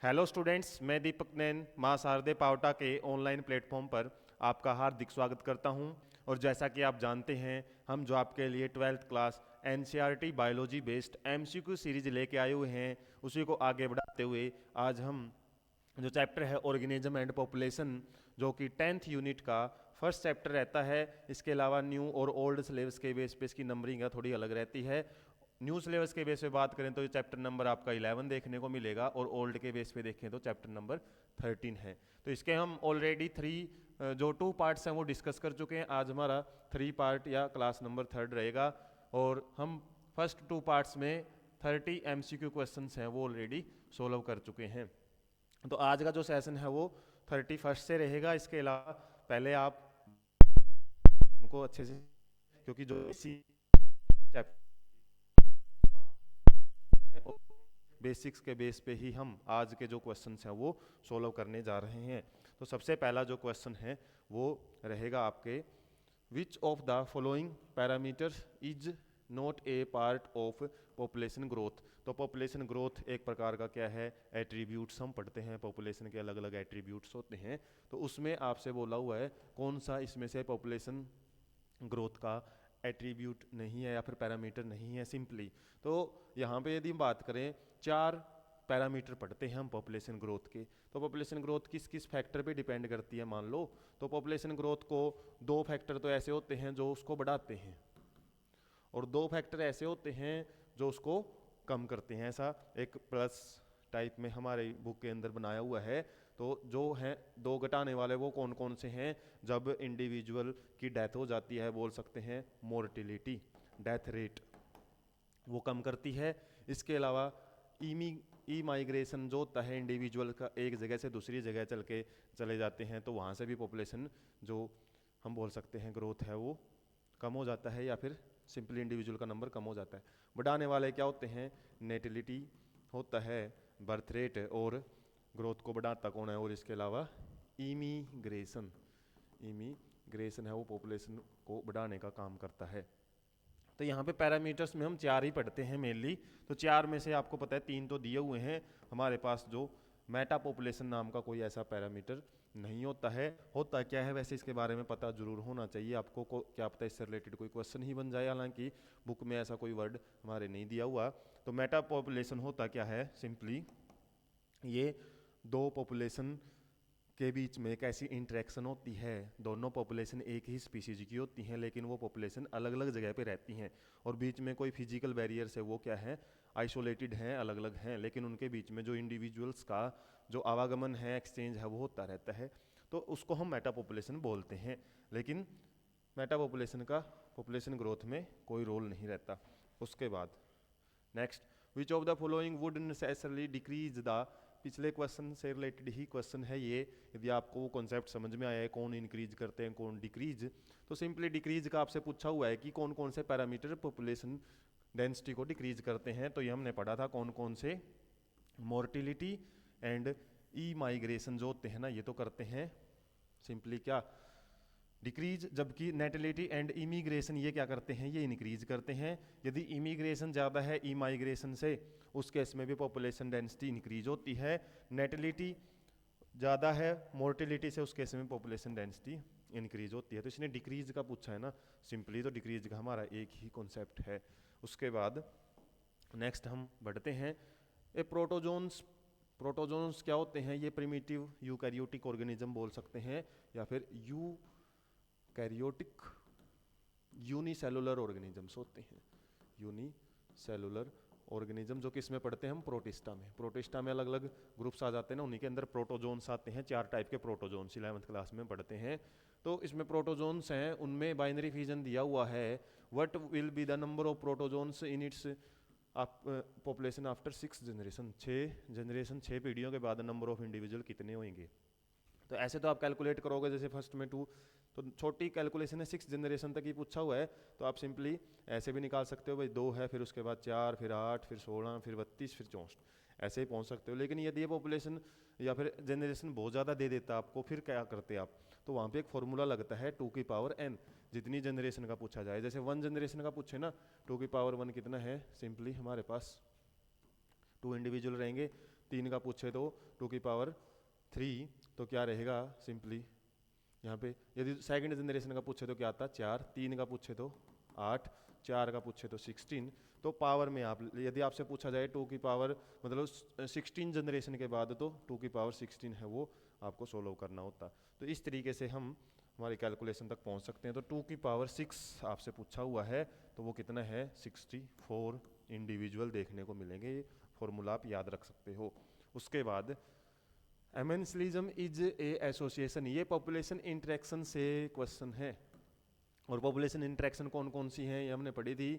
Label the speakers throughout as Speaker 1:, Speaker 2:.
Speaker 1: Hello students, मैं दीपक नैन माँ शारदे पावटा के ऑनलाइन प्लेटफॉर्म पर आपका हार्दिक स्वागत करता हूं। और जैसा कि आप जानते हैं, हम जो आपके लिए twelfth class NCERT biology based MCQ series लेके आए हुए हैं, उसी को आगे बढ़ाते हुए आज हम जो चैप्टर है ऑर्गेनिज्म एंड पॉपुलेशन, जो कि 10th यूनिट का फर्स्ट चैप्टर रहता है। इसके अलावा न्यू और ओल्ड सिलेबस के बेस पे इसकी नंबरिंग है थोड़ी अलग रहती है। न्यू सिलेबस के बेस पे बात करें तो ये चैप्टर नंबर आपका 11 देखने को मिलेगा, और ओल्ड के बेस पे देखें तो चैप्टर नंबर 13 है। तो इसके हम ऑलरेडी जो 2 पार्ट्स हैं वो डिस्कस कर चुके हैं। आज हमारा 3 पार्ट या क्लास नंबर 3 रहेगा, और हम फर्स्ट 2 पार्ट्स में 30 एमसीक्यू क्वेश्चंस हैं वो ऑलरेडी सोल्व कर चुके हैं। तो आज का जो सेशन है वो 31st से रहेगा। इसके अलावा पहले आप उनको अच्छे से, क्योंकि जो इसी बेसिक्स के बेस पे ही हम आज के जो क्वेश्चंस हैं वो सोल्व करने जा रहे हैं। तो सबसे पहला जो क्वेश्चन है वो रहेगा आपके, which of the following parameters is not a part of population growth. तो पॉपुलेशन ग्रोथ एक प्रकार का क्या है, एट्रीब्यूट्स हम पढ़ते हैं, पॉपुलेशन के अलग अलग एट्रीब्यूट्स होते हैं। तो उसमें आपसे बोला हुआ है कौन सा इसमें से पॉपुलेशन ग्रोथ का एट्रीब्यूट नहीं है या फिर पैरामीटर नहीं है सिंपली। तो यहाँ पे यदि हम बात करें, 4 पैरामीटर पढ़ते हैं हम पॉपुलेशन ग्रोथ के। तो पॉपुलेशन ग्रोथ किस किस फैक्टर पे डिपेंड करती है मान लो, तो पॉपुलेशन ग्रोथ को 2 फैक्टर तो ऐसे होते हैं जो उसको बढ़ाते हैं, और 2 फैक्टर ऐसे होते हैं जो उसको कम करते हैं। ऐसा एक प्लस टाइप में हमारे बुक के अंदर बनाया हुआ है। तो जो है 2 घटाने वाले वो कौन कौन से हैं, जब इंडिविजुअल की डेथ हो जाती है बोल सकते हैं मोर्टिलिटी, डेथ रेट वो कम करती है। इसके अलावा ई माइग्रेशन जो होता है, इंडिविजुअल का एक जगह से दूसरी जगह चले जाते हैं, तो वहाँ से भी पॉपुलेशन जो हम बोल सकते हैं ग्रोथ है वो कम हो जाता है, या फिर सिंपली इंडिविजुअल का नंबर कम हो जाता है। बढ़ाने वाले क्या होते हैं, नेटिलिटी होता है, बर्थ रेट, और ग्रोथ को बढ़ाता कौन है, और इसके अलावा इमीग्रेशन, इमीग्रेशन है वो पॉपुलेशन को बढ़ाने का काम करता है। तो यहाँ पे पैरामीटर्स में हम 4 ही पढ़ते हैं मेनली। तो 4 में से आपको पता है 3 तो दिए हुए हैं हमारे पास। जो मेटा पॉपुलेशन नाम का कोई ऐसा पैरामीटर नहीं होता है। होता क्या है वैसे इसके बारे में पता जरूर होना चाहिए आपको, क्या पता इससे रिलेटेड कोई क्वेश्चन ही बन जाए, हालांकि बुक में ऐसा कोई वर्ड हमारे नहीं दिया हुआ। तो मेटा पॉपुलेशन होता क्या है, सिंपली ये 2 पॉपुलेशन के बीच में एक ऐसी इंटरेक्शन होती है, दोनों पॉपुलेशन एक ही स्पीसीज की होती हैं, लेकिन वो पॉपुलेशन अलग अलग जगह पे रहती हैं, और बीच में कोई फिजिकल बैरियर्स है वो क्या है, आइसोलेटेड हैं, अलग अलग हैं, लेकिन उनके बीच में जो इंडिविजुअल्स का जो आवागमन है, एक्सचेंज है, वो होता रहता है। तो उसको हम मेटा पॉपुलेशन बोलते हैं। लेकिन मेटा पॉपुलेशन का पॉपुलेशन ग्रोथ में कोई रोल नहीं रहता। उसके बाद next, which of the following would necessarily decrease the, पिछले क्वेश्चन से रिलेटेड ही क्वेश्चन है ये। यदि आपको वो कॉन्सेप्ट समझ में आया है, कौन इंक्रीज करते हैं कौन डिक्रीज, तो सिंपली डिक्रीज का आपसे पूछा हुआ है कि कौन कौन से पैरामीटर पॉपुलेशन डेंसिटी को डिक्रीज करते हैं। तो ये हमने पढ़ा था कौन कौन से, मोर्टिलिटी एंड ई माइग्रेशन जो होते हैं ना, ये तो करते हैं सिंपली क्या, डिक्रीज, जबकि नेटिलिटी एंड इमिग्रेशन ये क्या करते हैं, ये इंक्रीज करते हैं। यदि इमिग्रेशन ज़्यादा है ई माइग्रेशन से, उस केस में भी पॉपुलेशन डेंसिटी इंक्रीज होती है। नेटिलिटी ज़्यादा है मोर्टिलिटी से, उस केस में पॉपुलेशन डेंसिटी इंक्रीज होती है। तो इसने डिक्रीज का पूछा है ना, सिंपली तो डिक्रीज का हमारा एक ही कॉन्सेप्ट है। उसके बाद नेक्स्ट हम बढ़ते हैं, ए प्रोटोजोन्स। प्रोटोजोन्स क्या होते हैं, ये प्रिमिटिव यूकैरियोटिक ऑर्गेनिज्म बोल सकते हैं, या फिर कैरियोटिक यूनिसेलुलर ऑर्गेनिजम्स होते हैं। यूनिसेलुलर ऑर्गेनिज्म जो किस में पढ़ते हैं हम, प्रोटिस्टा में। प्रोटिस्टा में अलग अलग ग्रुप्स आ जाते हैं ना, उन्हीं के अंदर प्रोटोजोन्स आते हैं। 4 टाइप के प्रोटोजोन्स 11th क्लास में पढ़ते हैं। तो इसमें प्रोटोजोन्स हैं, उनमें बाइनरी फिजन दिया हुआ है, what will be the number of protozoans in its population after 6 generation, 6 generation, 6 पीढ़ियों के बाद नंबर ऑफ इंडिविजुअल कितने होंगे। तो ऐसे तो आप कैलकुलेट करोगे, जैसे फर्स्ट में 2, तो छोटी कैलकुलेशन है, 6 जनरेशन तक ही पूछा हुआ है, तो आप सिंपली ऐसे भी निकाल सकते हो, भाई 2 है, फिर उसके बाद 4, फिर 8, फिर 16, फिर 32, फिर 64, ऐसे ही पहुंच सकते हो। लेकिन यदि ये पॉपुलेशन या फिर जनरेशन बहुत ज़्यादा दे देता आपको, फिर क्या करते आप, तो वहाँ पे एक फॉर्मूला लगता है 2 की पावर n, जितनी जनरेशन का पूछा जाए। जैसे 1 जनरेशन का पूछे ना, 2 की पावर 1 कितना है, सिंपली हमारे पास 2 इंडिविजुअल रहेंगे, 3 का पूछे तो 2 की पावर 3, तो क्या रहेगा सिंपली यहाँ पे। यदि सेकंड जनरेशन का पूछे तो क्या आता है 4, 3 का पूछे तो 8, 4 का पूछे तो 16। तो पावर में आप यदि आपसे पूछा जाए 2 की पावर मतलब 16 जनरेशन के बाद, तो 2 की पावर 16 है वो आपको सोल्व करना होता। तो इस तरीके से हम हमारी कैलकुलेशन तक पहुंच सकते हैं। तो 2 की पावर 6 आपसे पूछा हुआ है तो वो कितना है 64 इंडिविजुअल देखने को मिलेंगे। ये फॉर्मूला आप याद रख सकते हो। उसके बाद एमेंसलिज्म इज ए एसोसिएशन, ये पॉपुलेशन इंटरेक्शन से क्वेश्चन है। और पॉपुलेशन इंटरेक्शन कौन कौन सी हैं ये हमने पढ़ी थी,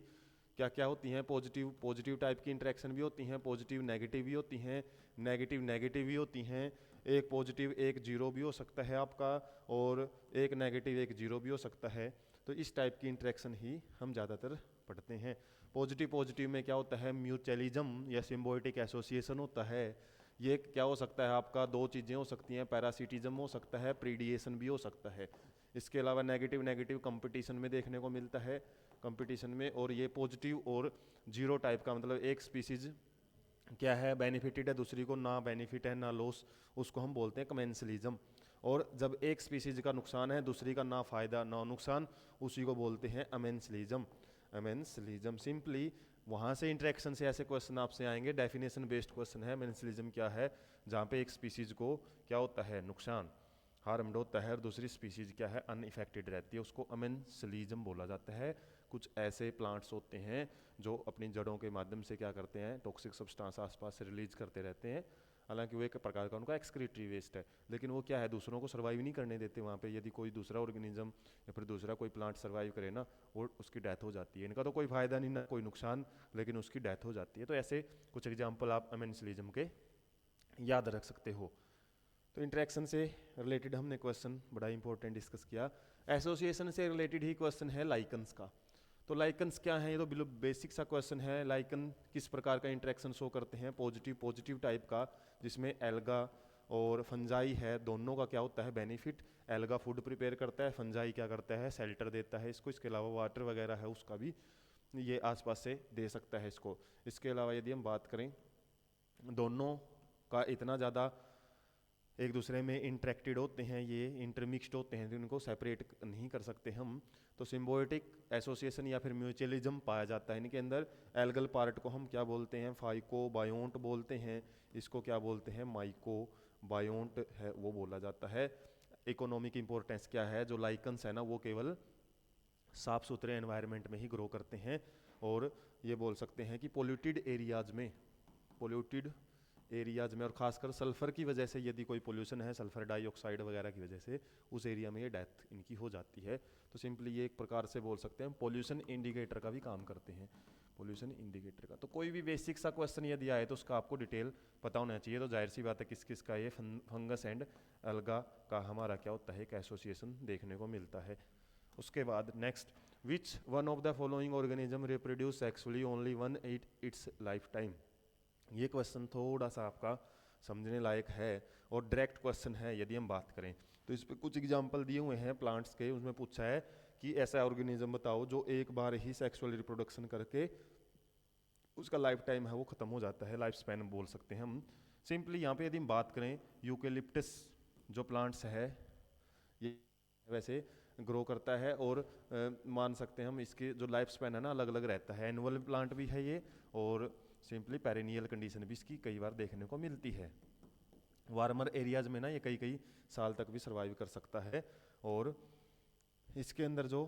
Speaker 1: क्या क्या होती हैं। पॉजिटिव टाइप की इंटरेक्शन भी होती हैं, पॉजिटिव नेगेटिव भी होती हैं, नेगेटिव नेगेटिव भी होती हैं, एक पॉजिटिव एक जीरो भी हो सकता है आपका, और एक नेगेटिव एक जीरो भी हो सकता है। तो इस टाइप की इंटरेक्शन ही हम ज़्यादातर पढ़ते हैं। पॉजिटिव में क्या होता है म्यूचुअलिज्म या सिम्बायोटिक एसोसिएशन होता है। ये क्या हो सकता है आपका, दो चीज़ें हो सकती हैं, पैरासिटिज्म हो सकता है, प्रीडिएशन भी हो सकता है। इसके अलावा नेगेटिव कंपटीशन में देखने को मिलता है, कंपटीशन में। और ये पॉजिटिव और जीरो टाइप का मतलब एक स्पीसीज क्या है बेनिफिटेड है, दूसरी को ना बेनिफिट है ना लॉस, उसको हम बोलते हैं कमेंसलिज्म। और जब एक स्पीसीज का नुकसान है दूसरी का ना फायदा ना नुकसान, उसी को बोलते हैं अमेंसलिज्म। अमेंसलिज्म सिंपली वहाँ से इंटरेक्शन से ऐसे क्वेश्चन आपसे आएंगे, डेफिनेशन बेस्ड क्वेश्चन है। अमेंसलिज्म क्या है, जहाँ पे एक स्पीसीज को क्या होता है नुकसान, हार्म्ड होता है, और दूसरी स्पीसीज क्या है अनइफेक्टेड रहती है, उसको अमेंसलिज्म बोला जाता है। कुछ ऐसे प्लांट्स होते हैं जो अपनी जड़ों के माध्यम से क्या करते हैं टॉक्सिक सब्सटेंस आसपास से रिलीज करते रहते हैं। हालांकि वो एक प्रकार का उनका एक्सक्रीटरी वेस्ट है, लेकिन वो क्या है दूसरों को सर्वाइव नहीं करने देते वहाँ पे। यदि कोई दूसरा ऑर्गेनिज्म या फिर दूसरा कोई प्लांट सर्वाइव करे ना, वो उसकी डेथ हो जाती है। इनका तो कोई फायदा नहीं ना कोई नुकसान, लेकिन उसकी डेथ हो जाती है। तो ऐसे कुछ एग्जाम्पल आप अमेंसलिज्म के याद रख सकते हो। तो इंटरेक्शन से रिलेटेड हमने क्वेश्चन बड़ा इंपॉर्टेंट डिस्कस किया। एसोसिएशन से रिलेटेड ही क्वेश्चन है लाइकन्स का। तो लाइकन्स क्या है, ये तो बिल्कुल बेसिक सा क्वेश्चन है। लाइकन किस प्रकार का इंटरेक्शन शो करते हैं, पॉजिटिव टाइप का, जिसमें एल्गा और फंजाई है, दोनों का क्या होता है बेनिफिट। एल्गा फूड प्रिपेयर करता है, फंजाई क्या करता है शेल्टर देता है इसको, इसके अलावा वाटर वगैरह है उसका भी ये आसपास से दे सकता है इसको। इसके अलावा यदि हम बात करें दोनों का इतना ज़्यादा एक दूसरे में इंटरेक्टेड होते हैं, ये इंटरमिक्स्ड होते हैं, इनको सेपरेट नहीं कर सकते हम। तो सिम्बायोटिक एसोसिएशन या फिर म्यूचुअलिज्म पाया जाता है इनके अंदर। एल्गल पार्ट को हम क्या बोलते हैं फाइकोबायोंट बोलते हैं, इसको क्या बोलते हैं माइकोबायोंट है वो बोला जाता है। इकोनॉमिक इंपॉर्टेंस क्या है, जो लाइकन्स है ना वो केवल साफ सुथरे एनवायरनमेंट में ही ग्रो करते हैं। और ये बोल सकते हैं कि पोल्यूटेड एरियाज में और खासकर सल्फर की वजह से, यदि कोई पोल्यूशन है सल्फर डाइऑक्साइड वगैरह की वजह से, उस एरिया में ये डेथ इनकी हो जाती है। तो सिंपली ये एक प्रकार से बोल सकते हैं पोल्यूशन इंडिकेटर का भी काम करते हैं, पोल्यूशन इंडिकेटर का। तो कोई भी बेसिक सा क्वेश्चन यदि आए तो उसका आपको डिटेल पता होना चाहिए। तो जाहिर सी बात है किस किस का ये फंगस एंड अलगा का हमारा क्या होता है एक एसोसिएशन देखने को मिलता है। उसके बाद next, which one of the following organism reproduce sexually only one it's life time. ये क्वेश्चन थोड़ा सा आपका समझने लायक है और डायरेक्ट क्वेश्चन है। यदि हम बात करें तो इस पर कुछ एग्जाम्पल दिए हुए हैं प्लांट्स के, उसमें पूछा है कि ऐसा ऑर्गेनिज्म बताओ जो एक बार ही सेक्सुअल रिप्रोडक्शन करके उसका लाइफ टाइम है वो खत्म हो जाता है, लाइफ स्पैन बोल सकते हैं हम। सिंपली यहाँ पे यदि हम बात करें यूकेलिप्टस जो प्लांट्स है ये वैसे ग्रो करता है, और मान सकते हैं हम इसके जो लाइफ स्पैन है ना अलग अलग रहता है। एनुअल प्लांट भी है ये, और सिंपली पेरेनियल कंडीशन भी इसकी कई बार देखने को मिलती है। वार्मर एरियाज में ना ये कई साल तक भी सर्वाइव कर सकता है। और इसके अंदर जो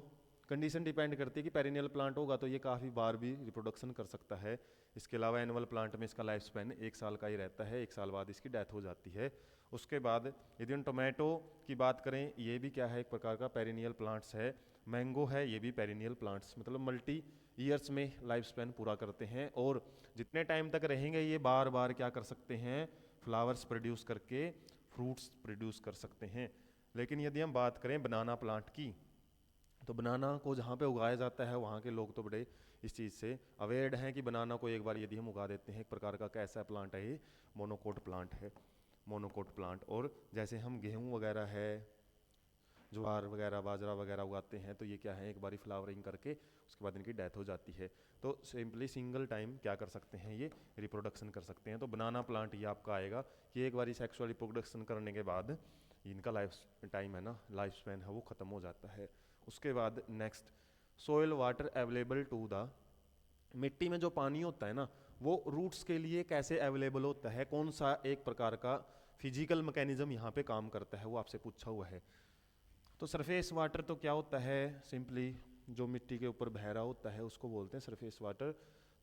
Speaker 1: कंडीशन डिपेंड करती है कि पेरेनियल प्लांट होगा तो ये काफ़ी बार भी रिप्रोडक्शन कर सकता है। इसके अलावा एनुअल प्लांट में इसका लाइफ स्पैन 1 साल का ही रहता है, 1 साल बाद इसकी डेथ हो जाती है। उसके बाद यदि हम टोमेटो की बात करें, ये भी क्या है एक प्रकार का पेरिनियल प्लांट्स है। मैंगो है ये भी पेरिनियल प्लांट्स, मतलब मल्टी ईयर्स में लाइफ स्पैन पूरा करते हैं, और जितने टाइम तक रहेंगे ये बार बार क्या कर सकते हैं फ्लावर्स प्रोड्यूस करके फ्रूट्स प्रोड्यूस कर सकते हैं। लेकिन यदि हम बात करें बनाना प्लांट की, तो बनाना को जहाँ पे उगाया जाता है वहाँ के लोग तो बड़े इस चीज़ से अवेयर्ड हैं कि बनाना को एक बार यदि हम उगा देते हैं, एक प्रकार का कैसा प्लांट है ये मोनोकोट प्लांट है, मोनोकोट प्लांट। और जैसे हम गेहूँ वगैरह है ज्वार वगैरह बाजरा वगैरह उगाते हैं, तो ये क्या है, एक बारी फ्लावरिंग करके उसके बाद इनकी डेथ हो जाती है। तो सिंपली सिंगल टाइम क्या कर सकते हैं, ये रिप्रोडक्शन कर सकते हैं। तो बनाना प्लांट ये आपका आएगा कि एक बारी सेक्सुअल रिप्रोडक्शन करने के बाद इनका लाइफ टाइम है ना, लाइफ स्पैन है वो ख़त्म हो जाता है। उसके बाद next, soil water available to the, मिट्टी में जो पानी होता है ना वो रूट्स के लिए कैसे अवेलेबल होता है, कौन सा एक प्रकार का फिजिकल मैकेनिज्म यहाँ पे काम करता है, वो आपसे पूछा हुआ है। तो सरफेस वाटर तो क्या होता है, सिंपली जो मिट्टी के ऊपर बह रहा होता है उसको बोलते हैं सरफेस वाटर।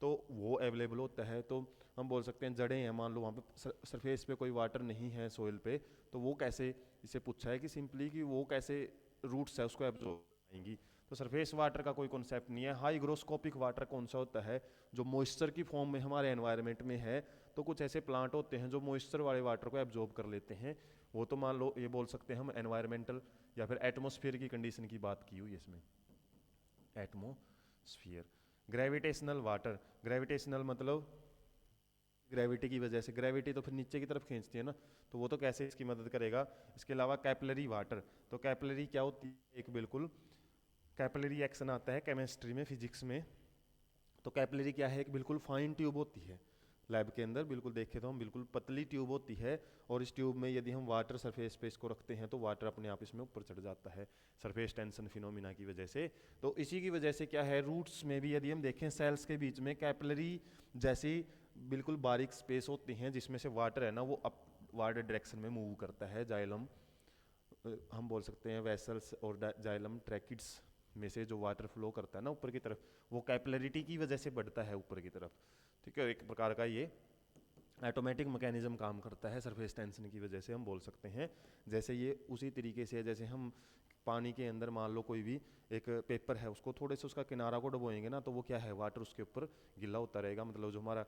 Speaker 1: तो वो अवेलेबल होता है, तो हम बोल सकते हैं जड़ें हैं, मान लो वहाँ पे सरफेस पे कोई वाटर नहीं है सोइल पे, तो वो कैसे, इसे पूछा है कि सिंपली कि वो कैसे रूट्स है उसको एब्जॉर्ब करेंगी। तो सरफेस वाटर का कोई कॉन्सेप्ट नहीं है। हाईग्रोस्कोपिक वाटर कौन सा होता है, जो मॉइस्चर की फॉर्म में हमारे एनवायरनमेंट में है। तो कुछ ऐसे प्लांट होते हैं जो मॉइस्चर वाले वाटर को एब्जॉर्ब कर लेते हैं, वो तो मान लो ये बोल सकते हैं हम एनवायरमेंटल या फिर एटमॉस्फेयर की कंडीशन की बात की हुई है इसमें, एटमॉस्फेयर। ग्रेविटेशनल वाटर, ग्रेविटेशनल मतलब ग्रेविटी की वजह से, ग्रेविटी तो फिर नीचे की तरफ खींचती है ना, तो वो तो कैसे इसकी मदद करेगा। इसके अलावा कैपिलरी वाटर, तो कैपिलरी क्या होती है, एक बिल्कुल कैपिलरी एक्शन आता है केमिस्ट्री में, फिजिक्स में। तो कैपिलरी क्या है, एक बिल्कुल फाइन ट्यूब होती है लैब के अंदर, बिल्कुल देखे तो हम बिल्कुल पतली ट्यूब होती है, और इस ट्यूब में यदि हम वाटर सरफेस पे इसको रखते हैं तो वाटर अपने आप इसमें ऊपर चढ़ जाता है सरफेस टेंशन फिनोमिना की वजह से। तो इसी की वजह से क्या है, रूट्स में भी यदि हम देखें सेल्स के बीच में कैपिलरी जैसी बिल्कुल बारीक स्पेस होती हैं जिसमें से वाटर है ना वो अपवार्ड डायरेक्शन में मूव करता है। जाइलम हम बोल सकते हैं वेसल्स और जाइलम ट्रैकिड्स में से जो वाटर फ्लो करता है ना ऊपर की तरफ, वो कैपिलरिटी की वजह से बढ़ता है ऊपर की तरफ। ठीक है, एक प्रकार का ये ऑटोमेटिक मैकेनिज्म काम करता है सरफेस टेंशन की वजह से, हम बोल सकते हैं। जैसे ये उसी तरीके से है जैसे हम पानी के अंदर मान लो कोई भी एक पेपर है, उसको थोड़े से उसका किनारा को डुबोएंगे ना, तो वो क्या है, वाटर उसके ऊपर गिला होता रहेगा, मतलब जो हमारा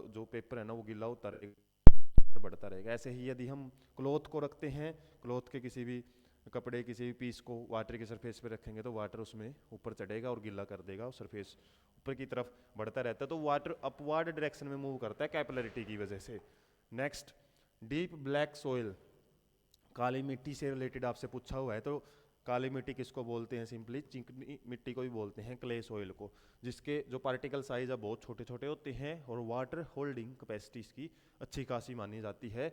Speaker 1: जो पेपर है ना वो गिला होता रहेगा, बढ़ता रहेगा। ऐसे ही यदि हम क्लॉथ को रखते हैं, क्लॉथ के किसी भी कपड़े किसी भी पीस को वाटर की सरफेस पे रखेंगे तो वाटर उसमें ऊपर चढ़ेगा और गीला कर देगा और सरफेस ऊपर की तरफ बढ़ता रहता है। तो वाटर अपवर्ड डायरेक्शन में मूव करता है कैपिलरिटी की वजह से। नेक्स्ट, डीप ब्लैक सोइल, काली मिट्टी से रिलेटेड आपसे पूछा हुआ है। तो काली मिट्टी किसको बोलते हैं, सिंपली चिकनी मिट्टी को भी बोलते हैं, क्ले सोइल को, जिसके जो पार्टिकल साइज है बहुत छोटे छोटे होते हैं और वाटर होल्डिंग कैपेसिटी इसकी अच्छी खासी मानी जाती है।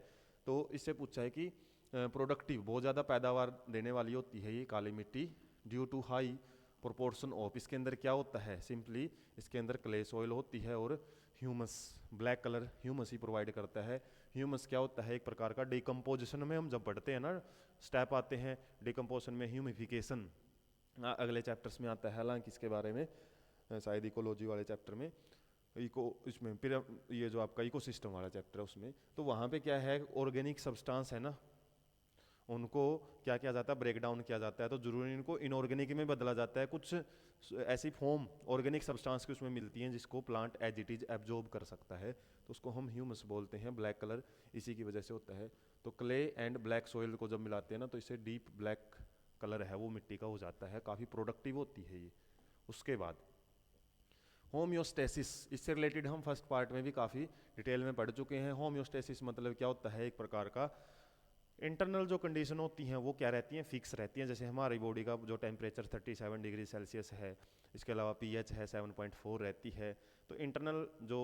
Speaker 1: तो इससे पूछा है कि प्रोडक्टिव, बहुत ज़्यादा पैदावार देने वाली होती है ये काली मिट्टी, due to high proportion of, इसके अंदर क्या होता है, सिंपली इसके अंदर क्ले सोइल होती है और ह्यूमस, ब्लैक कलर ह्यूमस ही प्रोवाइड करता है। ह्यूमस क्या होता है, एक प्रकार का डिकम्पोजिशन में हम जब पढ़ते हैं ना, स्टेप आते हैं डिकम्पोजिशन में, ह्यूमिफिकेशन अगले चैप्टर्स में आता है, हालांकि इसके बारे में शायद इकोलॉजी वाले चैप्टर में, इसमें फिर ये जो आपका इकोसिस्टम वाला चैप्टर है उसमें, तो वहाँ पे क्या है, ऑर्गेनिक सब्सटेंस है ना, उनको क्या किया जाता है, ब्रेक डाउन किया जाता है, तो जरूरी इनको इनऑर्गेनिक में बदला जाता है। कुछ ऐसी फॉर्म ऑर्गेनिक सब्सटेंस की उसमें मिलती हैं जिसको plant as it is absorb कर सकता है, तो उसको हम ह्यूमस बोलते हैं। ब्लैक कलर इसी की वजह से होता है। तो क्ले एंड ब्लैक सोइल को जब मिलाते हैं ना तो इससे डीप ब्लैक कलर है वो मिट्टी का हो जाता है, काफ़ी प्रोडक्टिव होती है ये। उसके बाद होम्योस्टेसिस, इससे रिलेटेड हम फर्स्ट पार्ट में भी काफ़ी डिटेल में पढ़ चुके हैं। होम्योस्टेसिस मतलब क्या होता है, एक प्रकार का इंटरनल जो कंडीशन होती हैं वो क्या रहती हैं, फिक्स रहती हैं। जैसे हमारी बॉडी का जो टेम्परेचर 37 डिग्री सेल्सियस है, इसके अलावा पीएच है 7.4 रहती है। तो इंटरनल जो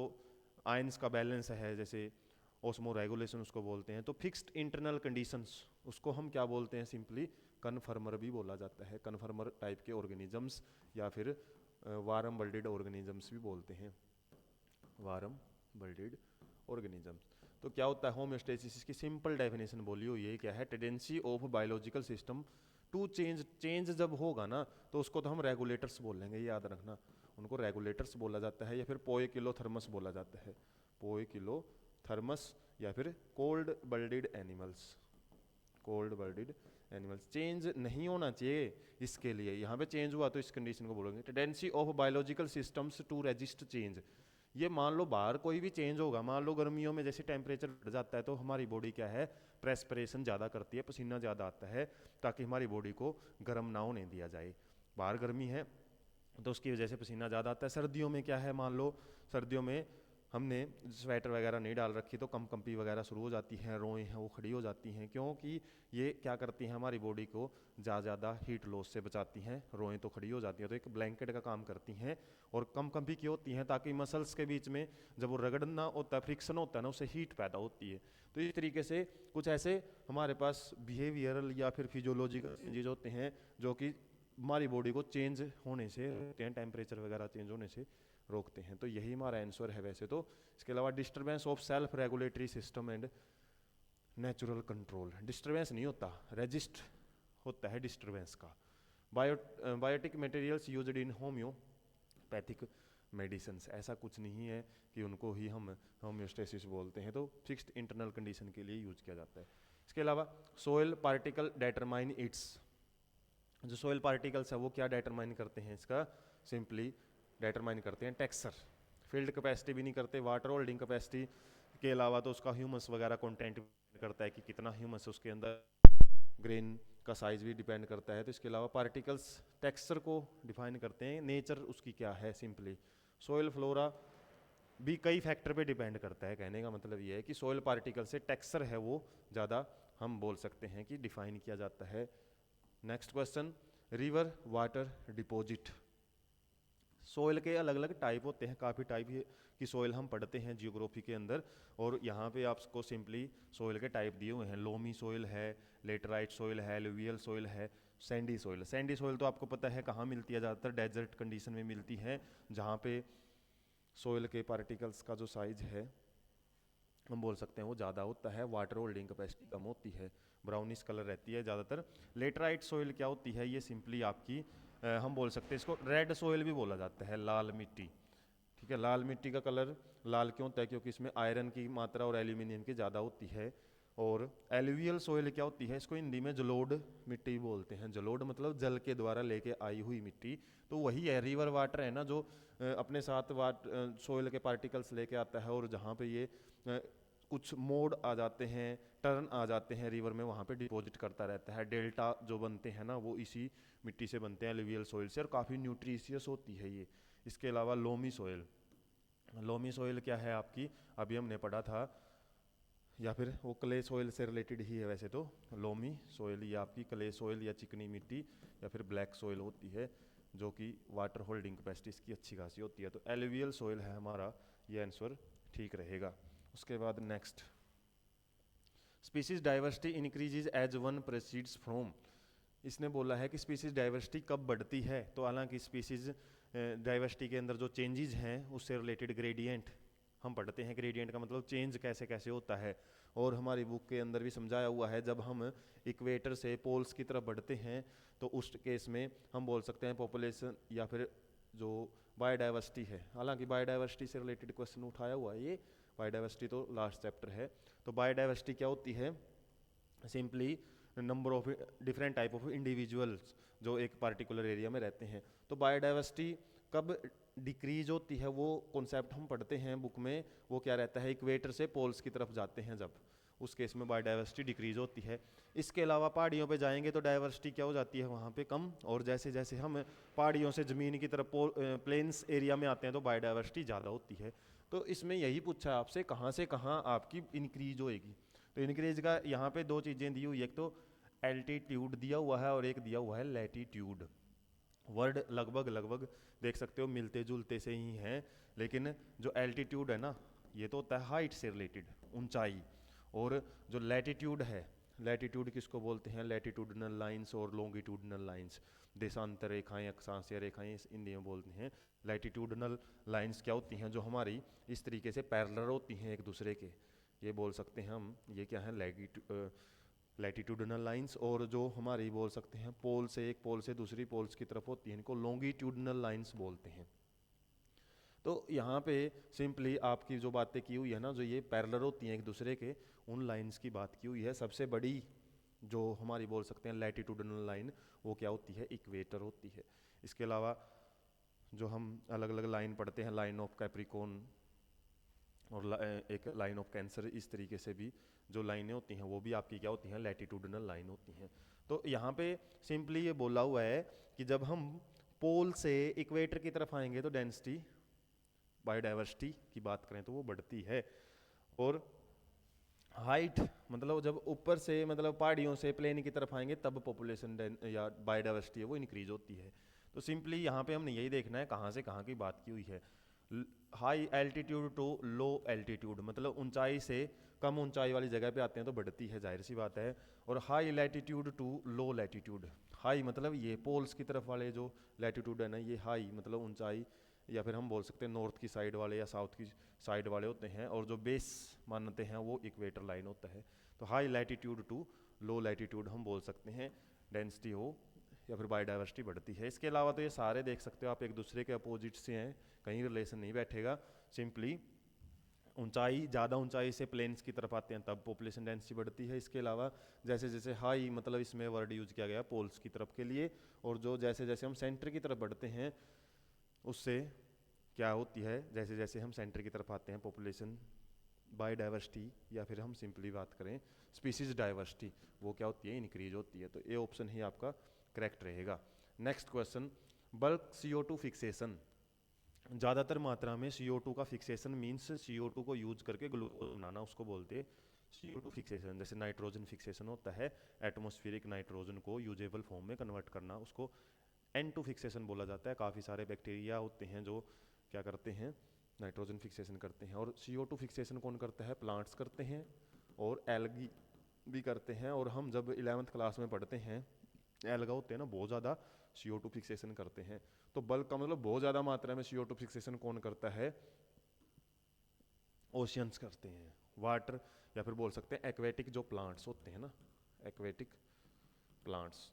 Speaker 1: आयंस का बैलेंस है, जैसे ओस्मो रेगुलेशन उसको बोलते हैं। तो फिक्स्ड इंटरनल कंडीशंस उसको हम क्या बोलते हैं, सिंपली कन्फर्मर भी बोला जाता है। कन्फर्मर टाइप के ऑर्गेनिजम्स या फिर वार्म बल्डेड ऑर्गेनिजम्स भी बोलते हैं, वार्म बल्डेड ऑर्गेनिजम्स। तो क्या होता है होम्योस्टेसिस की सिंपल डेफिनेशन बोली हुई है, क्या है, tendency of biological system to change, change जब होगा ना तो उसको तो हम रेगुलेटर्स बोल लेंगे, याद रखना, उनको रेगुलेटर्स बोला जाता है या फिर पोए किलो थर्मस बोला जाता है, पोए किलो थर्मस या फिर cold blooded animals, cold blooded animals. Change नहीं होना चाहिए, इसके लिए यहाँ पे चेंज हुआ तो इस कंडीशन को बोलेंगे tendency of biological systems to resist change. ये मान लो बाहर कोई भी चेंज होगा, मान लो गर्मियों में जैसे टेम्परेचर बढ़ जाता है तो हमारी बॉडी क्या है, प्रेस्पिरेशन ज़्यादा करती है, पसीना ज़्यादा आता है ताकि हमारी बॉडी को गर्म ना होने दिया जाए। बाहर गर्मी है तो उसकी वजह से पसीना ज़्यादा आता है। सर्दियों में क्या है, मान लो सर्दियों में हमने स्वेटर वगैरह नहीं डाल रखी तो कंपी वगैरह शुरू हो जाती हैं, रोएं हैं वो खड़ी हो जाती हैं, क्योंकि ये क्या करती हैं हमारी बॉडी को ज़्यादा हीट लॉस से बचाती हैं। रोएं तो खड़ी हो जाती हैं तो एक ब्लैंकेट का काम करती हैं, और कंपी क्यों होती हैं, ताकि मसल्स के बीच में जब वो रगड़ना होता है, फ्रिक्शन होता है ना, उससे हीट पैदा होती है। तो इस तरीके से कुछ ऐसे हमारे पास बिहेवियरल या फिर फिजियोलॉजिकल चेंजेज होते हैं जो कि हमारी बॉडी को चेंज होने से रोकते हैं, टेम्परेचर वगैरह चेंज होने से रोकते हैं। तो यही हमारा आंसर है वैसे तो। इसके अलावा disturbance of self regulatory system and natural control, disturbance नहीं होता, रेजिस्ट होता है डिस्टर्बेंस का। Biotic materials used in homeopathic medicine, ऐसा कुछ नहीं है कि उनको ही हम होम्योस्टेसिस बोलते हैं, तो फिक्स्ड इंटरनल कंडीशन के लिए यूज किया जाता है। इसके अलावा सोयल पार्टिकल डेटरमाइन इट्स, जो सोयल पार्टिकल्स है वो क्या डेटरमाइन करते हैं, इसका सिंपली डेटरमाइन करते हैं टेक्सचर, फील्ड कैपेसिटी भी नहीं करते, वाटर होल्डिंग कैपेसिटी के अलावा तो उसका ह्यूमस वगैरह कंटेंट करता है कि कितना ह्यूमस उसके अंदर, ग्रेन का साइज भी डिपेंड करता है। तो इसके अलावा पार्टिकल्स टेक्सचर को डिफाइन करते हैं, नेचर उसकी क्या है, सिंपली सोयल फ्लोरा भी कई फैक्टर पे डिपेंड करता है। कहने का मतलब ये है कि सोयल पार्टिकल से टेक्सचर है वो ज़्यादा हम बोल सकते हैं कि डिफाइन किया जाता है। Next question, river water deposit, soil के अलग अलग टाइप होते हैं, काफ़ी टाइप की सोयल हम पढ़ते हैं जियोग्राफी के अंदर, और यहाँ पे आपको सिंपली सोयल के टाइप दिए हुए हैं। लोमी सोयल है, लेटराइट सोयल है, एलुवियल सोयल है, सैंडी सोयल। सैंडी सोयल तो आपको पता है कहाँ मिलती है, ज़्यादातर डेजर्ट कंडीशन में मिलती है, जहाँ पे सोयल के पार्टिकल्स का जो साइज है हम बोल सकते हैं वो ज़्यादा होता है, वाटर होल्डिंग कैपेसिटी कम होती है, ब्राउनिश कलर रहती है ज़्यादातर। लेटराइट सोयल क्या होती है, ये सिंपली आपकी हम बोल सकते हैं इसको रेड सोयल भी बोला जाता है, लाल मिट्टी। ठीक है, लाल मिट्टी का कलर लाल क्यों होता है, क्योंकि इसमें आयरन की मात्रा और एल्यूमिनियम की ज़्यादा होती है। और एलुवियल सोयल क्या होती है, इसको हिंदी में जलोढ़ मिट्टी बोलते हैं। जलोढ़ मतलब जल के द्वारा लेके आई हुई मिट्टी, तो वही है रिवर वाटर है ना, जो अपने साथ सोयल के पार्टिकल्स लेके आता है, और जहाँ पे ये कुछ मोड़ आ जाते हैं, टर्न आ जाते हैं रिवर में, वहाँ पे डिपॉजिट करता रहता है। डेल्टा जो बनते हैं ना वो इसी मिट्टी से बनते हैं, एलुवियल सोयल से, और काफ़ी न्यूट्रिशियस होती है ये। इसके अलावा लोमी सोयल, लोमी सोयल क्या है आपकी, अभी हमने पढ़ा था, या फिर वो क्ले सोयल से रिलेटेड ही है वैसे तो। लोमी सोयल ये आपकी क्ले सोयल या चिकनी मिट्टी या फिर ब्लैक सोयल होती है, जो कि वाटर होल्डिंग कैपेसिटी इसकी अच्छी खासी होती है। तो एलुवियल सोयल है हमारा, ये आंसर ठीक रहेगा। उसके बाद next, species diversity increases as one proceeds from, इसने बोला है कि स्पीसीज डाइवर्सिटी कब बढ़ती है, तो हालांकि स्पीसीज डाइवर्सिटी के अंदर जो चेंजेस हैं उससे रिलेटेड ग्रेडियंट हम पढ़ते हैं। ग्रेडियंट का मतलब चेंज कैसे कैसे होता है, और हमारी बुक के अंदर भी समझाया हुआ है, जब हम इक्वेटर से पोल्स की तरफ बढ़ते हैं तो उस केस में हम बोल सकते हैं पॉपुलेशन या फिर जो बायोडाइवर्सिटी है, हालांकि बायोडाइवर्सिटी से रिलेटेड क्वेश्चन उठाया हुआ है ये, बायोडाइवर्सिटी तो लास्ट चैप्टर है। तो बायोडाइवर्सिटी क्या होती है, simply number of different type of individuals जो एक पार्टिकुलर एरिया में रहते हैं। तो बायोडाइवर्सिटी कब डिक्रीज होती है, वो कॉन्सेप्ट हम पढ़ते हैं बुक में, वो क्या रहता है, इक्वेटर से पोल्स की तरफ जाते हैं जब, उस केस में बायोडाइवर्सिटी डिक्रीज होती है। इसके अलावा पहाड़ियों पे जाएंगे तो डाइवर्सिटी क्या हो जाती है वहाँ पे कम, और जैसे जैसे हम पहाड़ियों से ज़मीन की तरफ प्लेन्स एरिया में आते हैं तो बायोडाइवर्सिटी ज़्यादा होती है। तो इसमें यही पूछा आपसे कहाँ से कहाँ आपकी इंक्रीज होएगी, तो इंक्रीज का यहाँ पे दो चीज़ें दी हुई है, एक तो एल्टीट्यूड दिया हुआ है और एक दिया हुआ है लैटीट्यूड। वर्ड लगभग लगभग देख सकते हो मिलते जुलते से ही हैं, लेकिन जो एल्टीट्यूड है ना ये तो होता है हाइट से रिलेटेड, ऊंचाई, और जो लैटीट्यूड है, लैटीट्यूड किसको बोलते हैं, लैटीट्यूडनल लाइंस और लॉन्गिट्यूडनल लाइंस, देशांतर रेखाएं अक्षांशीय रेखाएं हिंदी में बोलते हैं। लैटीट्यूडनल लाइंस क्या होती हैं, जो हमारी इस तरीके से पैरेलल होती हैं एक दूसरे के, ये बोल सकते हैं हम, ये क्या है लैटीट्यूडनल लाइंस, और जो हमारी बोल सकते हैं पोल से एक पोल से दूसरी पोल्स की तरफ होती है, इनको लॉन्गिट्यूडनल लाइंस बोलते हैं। तो यहाँ पे सिंपली आपकी जो बातें की हुई है ना, जो ये पैरेलल होती हैं एक दूसरे के, उन लाइंस की बात की हुई है। सबसे बड़ी जो हमारी बोल सकते हैं लैटीट्यूडनल लाइन, वो क्या होती है, इक्वेटर होती है। इसके अलावा जो हम अलग अलग लाइन पढ़ते हैं, लाइन ऑफ कैप्रिकॉर्न और एक लाइन ऑफ कैंसर, इस तरीके से भी जो लाइनें होती हैं वो भी आपकी क्या होती हैं, लैटीट्यूडनल लाइन होती हैं। तो यहाँ पे सिंपली ये बोला हुआ है कि जब हम पोल से इक्वेटर की तरफ आएंगे तो डेंसिटी बायोडाइवर्सिटी की बात करें तो वो बढ़ती है। और हाइट मतलब जब ऊपर से मतलब पहाड़ियों से प्लेन की तरफ आएंगे तब पॉपुलेशन या बायोडाइवर्सिटी है वो इंक्रीज होती है। तो सिंपली यहाँ पे हमने यही देखना है कहाँ से कहाँ की बात की हुई है। High altitude to low altitude मतलब ऊंचाई से कम ऊंचाई वाली जगह पे आते हैं तो बढ़ती है, जाहिर सी बात है। और high latitude to low latitude, high मतलब ये पोल्स की तरफ वाले जो लैटिट्यूड है ना, ये हाई मतलब ऊंचाई, या फिर हम बोल सकते हैं नॉर्थ की साइड वाले या साउथ की साइड वाले होते हैं, और जो बेस मानते हैं वो इक्वेटर लाइन होता है। तो high latitude to low latitude हम बोल सकते हैं डेंसिटी हो या फिर बायोडाइवर्सिटी बढ़ती है। इसके अलावा तो ये सारे देख सकते हो आप एक दूसरे के अपोजिट से हैं, कहीं रिलेशन नहीं बैठेगा। सिंपली ऊंचाई, ज़्यादा ऊंचाई से प्लेन्स की तरफ आते हैं तब पॉपुलेशन डेंसिटी बढ़ती है। इसके अलावा जैसे जैसे हाई मतलब इसमें वर्ड यूज किया गया पोल्स की तरफ के लिए, और जो जैसे जैसे हम सेंटर की तरफ बढ़ते हैं उससे क्या होती है, जैसे जैसे हम सेंटर की तरफ आते हैं पॉपुलेशन बायोडाइवर्सिटी या फिर हम सिंपली बात करें स्पीसीज डाइवर्सिटी, वो क्या होती है, इंक्रीज होती है। तो ये ऑप्शन ही आपका करेक्ट रहेगा। Next question, bulk CO2 fixation, ज़्यादातर मात्रा में CO2 का फिक्सेशन मीन्स CO2 को यूज करके ग्लूकोज बनाना, उसको बोलते हैं CO2 फिक्सेशन। जैसे नाइट्रोजन फिक्सेशन होता है, एटमॉस्फेरिक नाइट्रोजन को यूजेबल फॉर्म में कन्वर्ट करना, उसको N2 फिक्सेशन बोला जाता है। काफ़ी सारे बैक्टीरिया होते हैं जो क्या करते हैं, नाइट्रोजन फिक्सेशन करते हैं। और CO2 फिक्सेशन कौन करता है, प्लांट्स करते हैं और एल्गी भी करते हैं। और हम जब 11th क्लास में पढ़ते हैं, एल्गा होते हैं ना बहुत ज़्यादा CO2 फिक्सेशन करते हैं। तो बल्क का मतलब बहुत ज़्यादा मात्रा में CO2 फिक्सेशन कौन करता है, ओशियंस करते हैं, वाटर, या फिर बोल सकते हैं एक्वेटिक जो प्लांट्स होते हैं ना, एक्वेटिक प्लांट्स।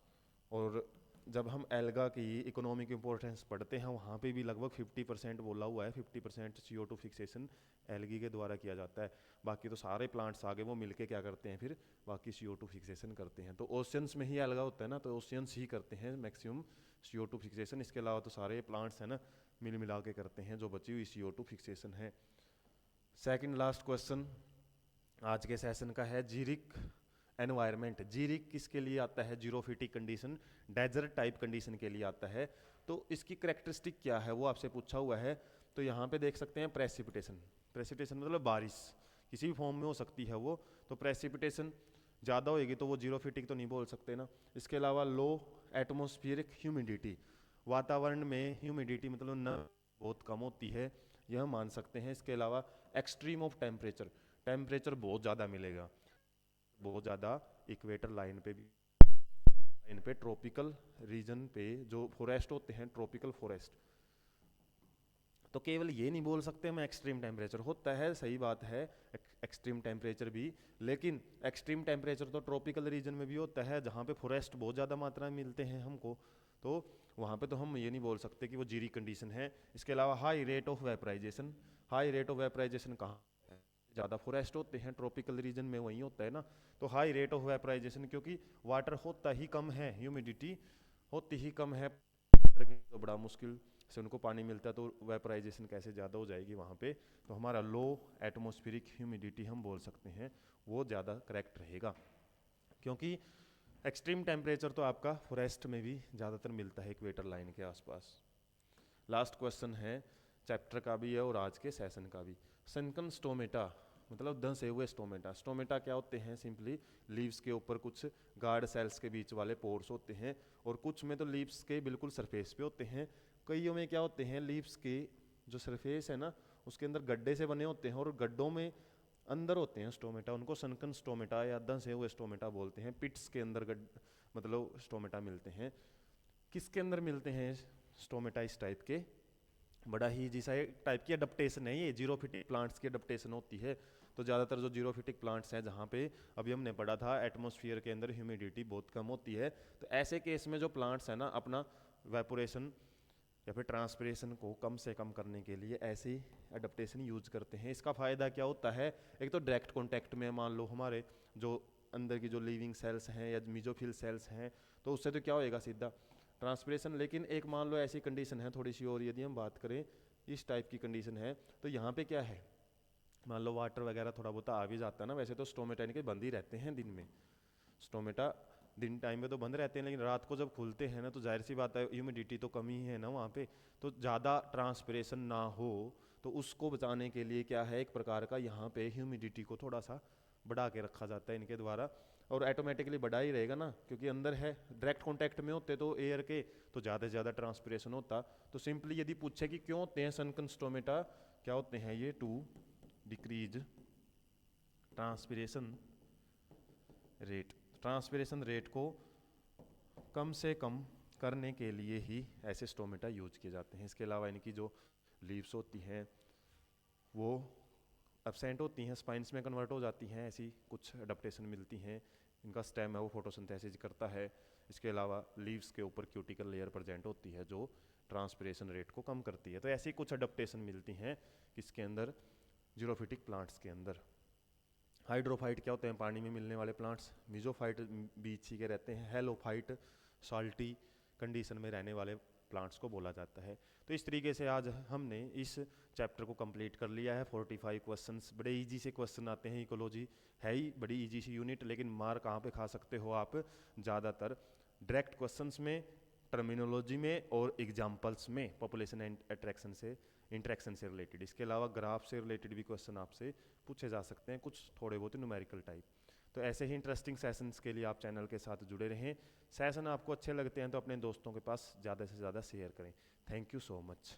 Speaker 1: और जब हम एल्गा की इकोनॉमिक इंपॉर्टेंस पढ़ते हैं वहाँ पे भी लगभग 50% बोला हुआ है, 50% CO2 फिक्सेशन एल्गी के द्वारा किया जाता है। बाकी तो सारे प्लांट्स आगे वो मिलके क्या करते हैं फिर बाकी CO2 फिक्सेशन करते हैं। तो ओशियंस में ही एल्गा होता है ना, तो ओशियंस ही करते हैं मैक्सिमम CO2 फिक्सेशन। इसके अलावा तो सारे प्लांट्स हैं ना मिल मिला के करते हैं जो बची हुई CO2 फिक्सेशन है। सेकंड लास्ट क्वेश्चन आज के सेशन का है, जीरिक एनवायरनमेंट। जीरिक किसके लिए आता है, xerophytic condition, desert type condition के लिए आता है। तो इसकी करेक्टरिस्टिक क्या है वो आपसे पूछा हुआ है। तो यहाँ पे देख सकते हैं प्रेसिपिटेशन, प्रेसिपिटेशन मतलब बारिश किसी भी फॉर्म में हो सकती है वो। तो प्रेसिपिटेशन ज़्यादा होएगी तो वो जीरोफिटिक तो नहीं बोल सकते ना। इसके अलावा लो एटमॉस्फेरिक ह्यूमिडिटी, वातावरण में ह्यूमिडिटी मतलब न बहुत कम होती है, यह मान सकते हैं। इसके अलावा एक्सट्रीम ऑफ टेम्परेचर, टेम्परेचर बहुत ज़्यादा मिलेगा, बहुत ज़्यादा इक्वेटर लाइन पे भी, लाइन पे ट्रॉपिकल रीजन पे जो फॉरेस्ट होते हैं ट्रॉपिकल फॉरेस्ट, तो केवल ये नहीं बोल सकते मैं एक्सट्रीम टेम्परेचर होता है, सही बात है एक्सट्रीम टेम्परेचर भी, लेकिन एक्सट्रीम टेम्परेचर तो ट्रॉपिकल रीजन में भी होता है जहाँ पे फॉरेस्ट बहुत ज़्यादा मात्रा में मिलते हैं हमको, तो वहाँ पे तो हम ये नहीं बोल सकते कि वो जीरी कंडीशन है। इसके अलावा high rate of vaporisation, high rate of vaporisation कहाँ, ज़्यादा फॉरेस्ट होते हैं ट्रॉपिकल रीजन में वहीं होता है ना। तो हाई रेट ऑफ वेपराइजेशन क्योंकि वाटर होता ही कम है, ह्यूमिडिटी होती ही कम है, तो बड़ा मुश्किल से उनको पानी मिलता है, तो वेपराइजेशन कैसे ज़्यादा हो जाएगी वहाँ पे। तो हमारा लो एटमॉस्फेरिक ह्यूमिडिटी हम बोल सकते हैं वो ज़्यादा करेक्ट रहेगा, क्योंकि एक्सट्रीम टेम्परेचर तो आपका फॉरेस्ट में भी ज़्यादातर मिलता है इक्वेटर लाइन के आसपास। लास्ट क्वेश्चन है चैप्टर का भी है और आज के सेशन का भी, सनकन स्टोमेटा मतलब धंसे हुए स्टोमेटा। स्टोमेटा क्या होते हैं, सिंपली लीव्स के ऊपर कुछ गार्ड सेल्स के बीच वाले पोर्स होते हैं, और कुछ में तो लीव्स के बिल्कुल सरफेस पे होते हैं, कईयों में क्या होते हैं लीव्स के जो सरफेस है ना उसके अंदर गड्ढे से बने होते हैं, और गड्ढों में अंदर होते हैं स्टोमेटा, उनको सनकन स्टोमेटा या धंसे हुए स्टोमेटा बोलते हैं। पिट्स के अंदर मतलब स्टोमेटा मिलते हैं। किसके अंदर मिलते हैं स्टोमेटा, इस टाइप के बड़ा ही जिसा टाइप की अडप्टेशन है, ये जीरोफिटिक प्लांट्स की अडप्टेशन होती है। तो ज़्यादातर जो जीरोफिटिक प्लांट्स हैं जहाँ पे अभी हमने पढ़ा था एटमॉस्फेयर के अंदर ह्यूमिडिटी बहुत कम होती है, तो ऐसे केस में जो प्लांट्स हैं ना अपना वेपोरेशन या फिर ट्रांसपिरेशन को कम से कम करने के लिए ऐसी एडप्टेशन यूज करते हैं। इसका फ़ायदा क्या होता है, एक तो डायरेक्ट कॉन्टैक्ट में मान लो हमारे जो अंदर की जो लिविंग सेल्स हैं या मीजोफिल सेल्स हैं, तो उससे तो क्या होएगा सीधा ट्रांसपिरेशन। लेकिन एक मान लो ऐसी कंडीशन है थोड़ी सी, और यदि हम बात करें इस टाइप की कंडीशन है, तो यहाँ पे क्या है, मान लो वाटर वगैरह थोड़ा बहुत आ भी जाता है ना, वैसे तो स्टोमेटा इनके बंद ही रहते हैं दिन में, स्टोमेटा दिन टाइम में तो बंद रहते हैं, लेकिन रात को जब खुलते हैं ना तो जाहिर सी बात है ह्यूमिडिटी तो कमी है ना वहाँ पे, तो ज़्यादा ट्रांसपिरेशन ना हो तो उसको बचाने के लिए क्या है, एक प्रकार का यहाँ पे ह्यूमिडिटी को थोड़ा सा बढ़ा के रखा जाता है इनके द्वारा, और ऑटोमेटिकली बढ़ा ही रहेगा ना, क्योंकि अंदर है, डायरेक्ट कांटेक्ट में होते तो एयर के, तो ज़्यादा से ज़्यादा ट्रांसपिरेशन होता। तो सिंपली यदि पूछे कि क्यों होते हैं सनकन स्टोमेटा, क्या होते हैं ये, to decrease transpiration rate, transpiration rate को कम से कम करने के लिए ही ऐसे स्टोमेटा यूज किए जाते हैं। इसके अलावा इनकी जो लीव्स होती हैं वो एब्सेंट होती हैं, स्पाइन्स में कन्वर्ट हो जाती हैं, ऐसी कुछ अडेप्टेशन मिलती हैं। इनका स्टेम है वो फोटोसिंथेसिस करता है। इसके अलावा लीव्स के ऊपर क्यूटिकल लेयर प्रेजेंट होती है जो ट्रांसपिरेशन रेट को कम करती है। तो ऐसी कुछ अडेप्टेशन मिलती हैं किसके अंदर, जीरोफिटिक प्लांट्स के अंदर। हाइड्रोफाइट क्या होते हैं, पानी में मिलने वाले प्लांट्स। मीजोफाइट बीच ही के रहते हैं। हेलोफाइट साल्टी कंडीशन में रहने वाले प्लांट्स को बोला जाता है। तो इस तरीके से आज हमने इस चैप्टर को कंप्लीट कर लिया है। 45 क्वेश्चंस, बड़े इजी से क्वेश्चन आते हैं। इकोलॉजी है ही बड़ी इजी सी यूनिट, लेकिन मार कहाँ पे खा सकते हो आप, ज़्यादातर डायरेक्ट क्वेश्चंस में, टर्मिनोलॉजी में और एग्जाम्पल्स में, पॉपुलेशन एंड अट्रैक्शन से, इंट्रैक्शन से रिलेटेड। इसके अलावा ग्राफ से रिलेटेड भी क्वेश्चन आपसे पूछे जा सकते हैं, कुछ थोड़े बहुत न्यूमेरिकल टाइप। तो ऐसे ही इंटरेस्टिंग सेशंस के लिए आप चैनल के साथ जुड़े रहें। सेशन आपको अच्छे लगते हैं तो अपने दोस्तों के पास ज़्यादा से ज़्यादा शेयर करें। Thank you so much.